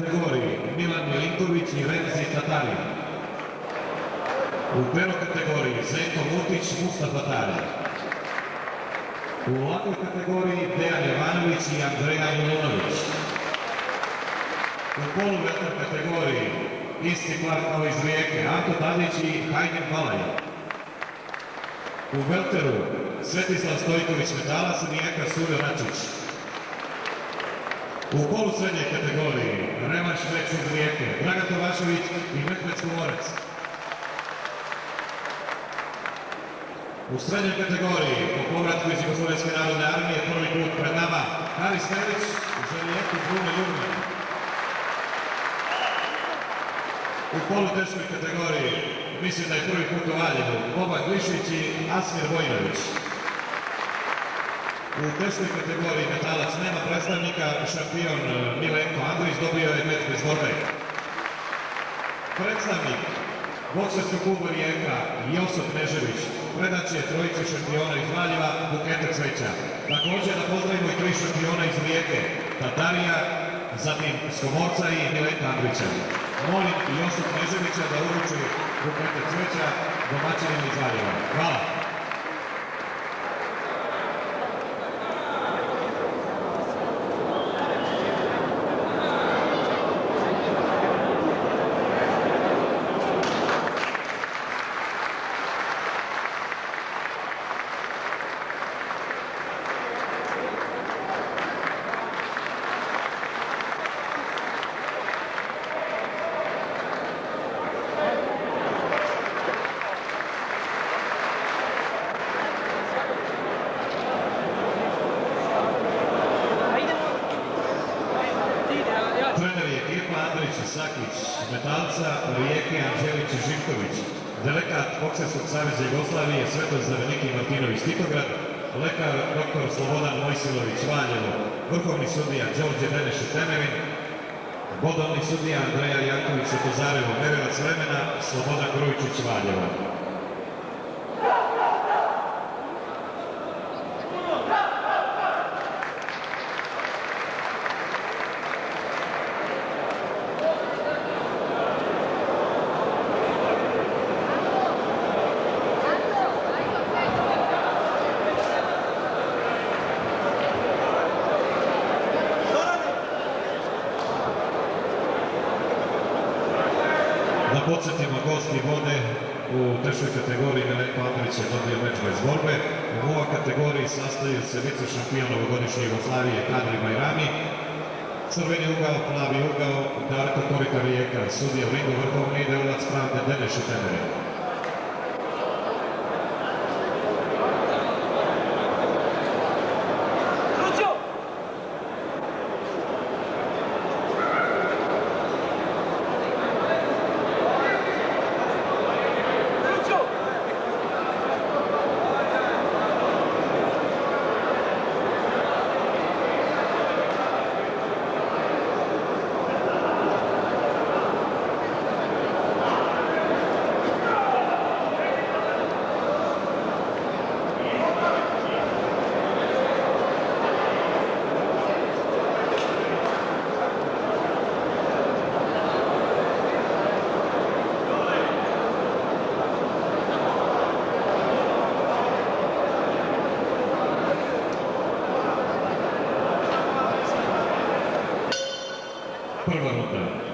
kategoriji Milan Milinković i Remzi Tatari. U pero kategoriji Zenko Mutić, Mustafa Tari. U lakoj kategoriji Dejan Jovanović i Andreja Milunović. U poluvelter kategoriji isti par kao iz Rijeke, Anto Tadić i Hajdin Balaj. U velteru Svetislav Stojković Metalac i Nijeka Sujo Račić. U polusrednjoj kategoriji revanš već iz Rijeke, Dragan Tovašević i Mehmet Skovorac. U srednjoj kategoriji, po povratku iz Jugoslovenske narodne armije, prvi put pred nama Haris Merić za Rijeku Brune Ljubljana. U poluteškoj kategoriji, mislim da je prvi put u Valjevu, Boban Glišić i Asmir Vojnović. U teškoj kategoriji metalac nema predstavnika, šampion Milenko Andrić dobio je meč bez borbe. Predstavnik bokserskog kluba Rijeka Josip Knežević predat će trojici šampiona iz Valjeva bukete cveća. Također da pozdravimo i tri šampiona iz Rijeke, Tatarija, zatim Skomorca i Milenka Andrića. Molim Josip Kneževića da uruči bukete cveća domaćinima iz Valjeva. Hvala. Sakić, metalca Rijeke Anđelić Živković, delegat Bokserskog saveza Jugoslavije Svetozar Niki Martinović Titograd, lekar dr. Slobodan Mojsilović Valjevo, vrhovni sudija Đorđe Deneše Temerin, bodovni sudija Andreja Janković Setozarevo, merilac vremena Slobodan Grujičić Valjevo. Da podsjetimo, gosti vode u teškoj kategoriji Milenko Andrić je dobio meč bez borbe. U ovoj kategoriji sastaju se vice šampion novogodišnje Jugoslavije Kadri Bajrami, crveni ugao, plavi ugao Darko Korita Rijeka, sudija u ringu vrhovni ideolac pravde Deneše Temerin. Prva runda.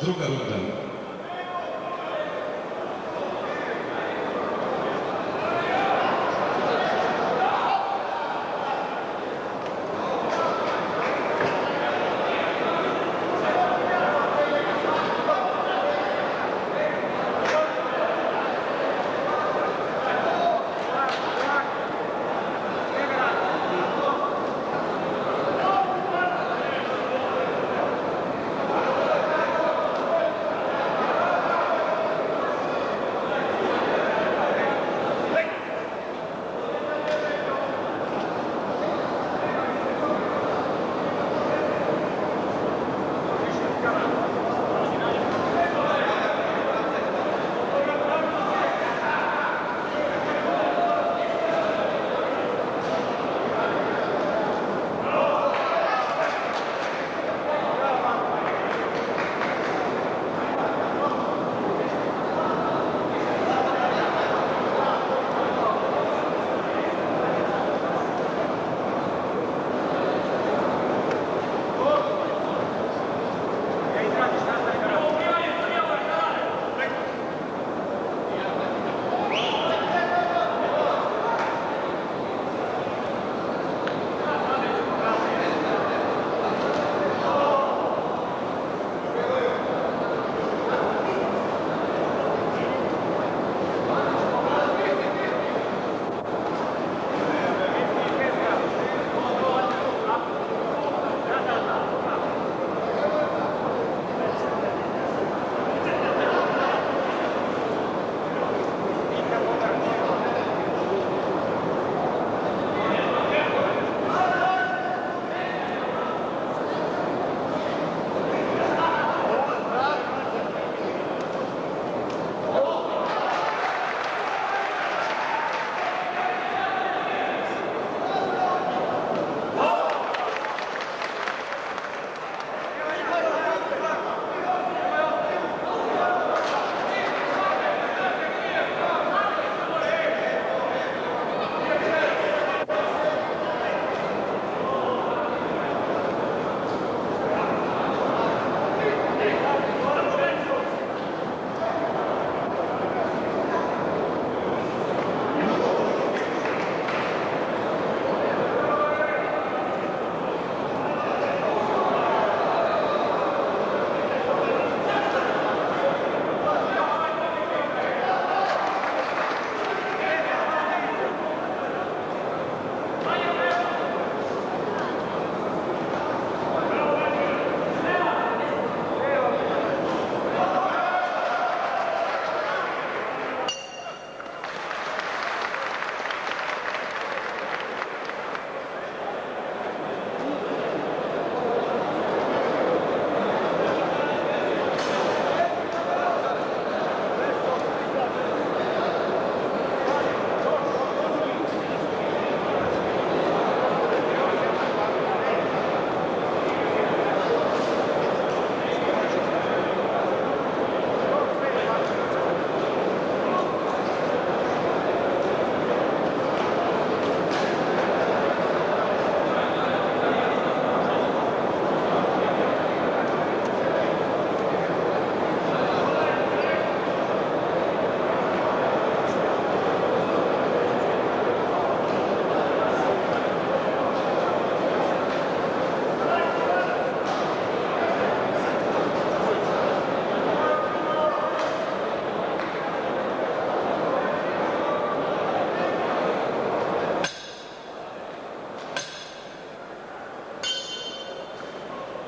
druga runda.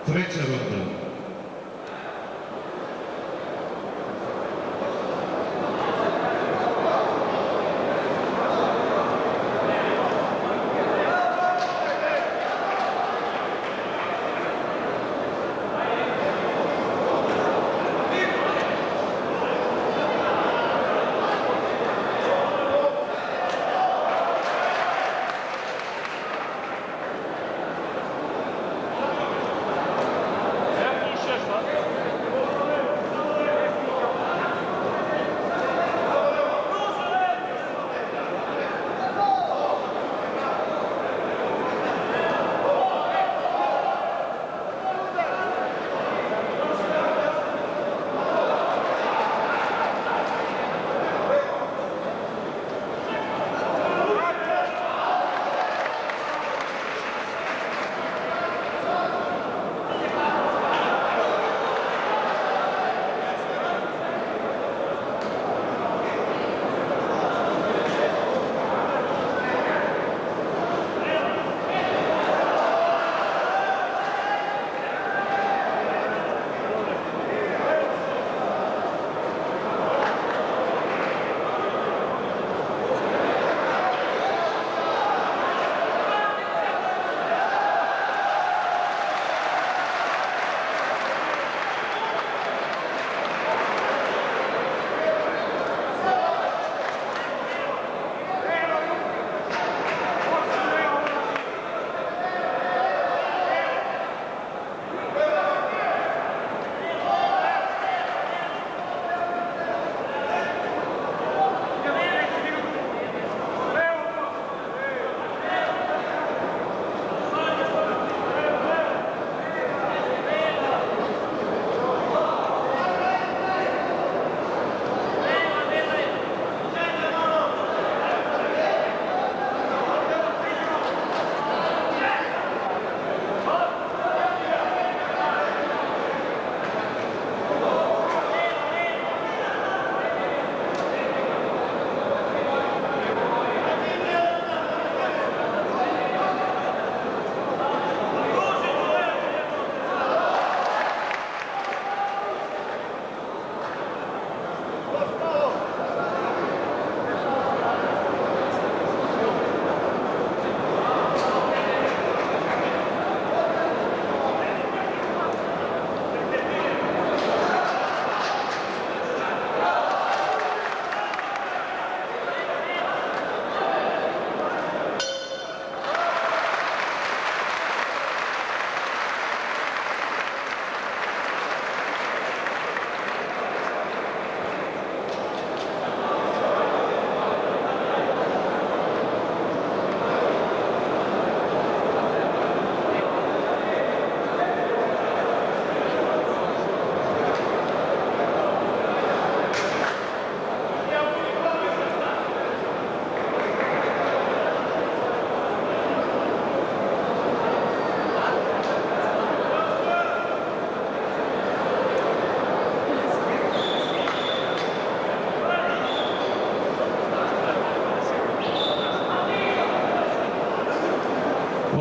Treća runda.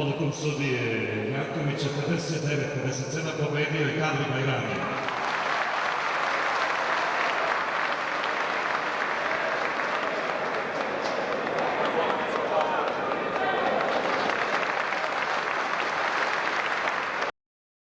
odlukom sudije Jankovića 59-57 pobedio je Kadri Bajrami.